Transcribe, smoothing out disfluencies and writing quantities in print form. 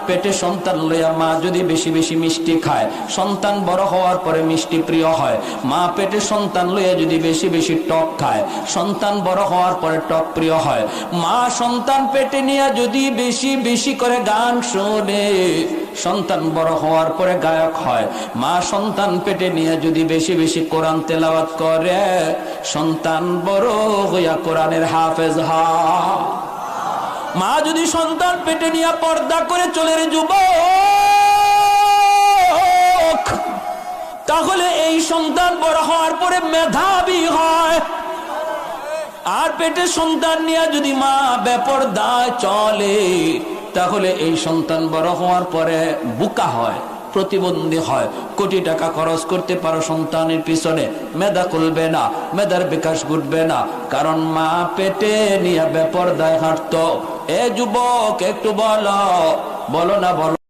পেটে সন্তান লইয়া মা যদি বেশি বেশি মিষ্টি খায়, সন্তান বড় হওয়ার পরে মিষ্টি প্রিয় হয়। মা পেটে সন্তান লইয়া যদি বেশি বেশি টক খায়, সন্তান বড় হওয়ার পরে টক প্রিয় হয়। মা সন্তান পেটে নিয়ে যদি বেশি বেশি করে গান শোনে, সন্তান বড় হওয়ার পরে গায়ক হয়। মা সন্তান পেটে নিয়ে যদি বেশি বেশি কোরআন তেলাওয়াত করে, সন্তান বড় হইয়া কোরআনের হাফেজ হয়। মা যদি সন্তান পেটে নিয়ে পর্দা করে চলে রে যুবক, তাহলে এই সন্তান বড় হওয়ার পরে মেধাবী হয়। আর পেটে সন্তান নিয়ে যদি মা বেপরদায় চলে, তাহলে এই সন্তান বড় হওয়ার পরে বোকা হয়, প্রতিবন্ধী হয়। কোটি টাকা খরচ করতে পারো সন্তানের পিছনে, মেধা খুলবে না, মেধার বিকাশ ঘটবে না, কারণ মা পেটে নিয়ে বেপরদায় হাঁটতো। এ যুবক একটু বলো, বলো না বলো।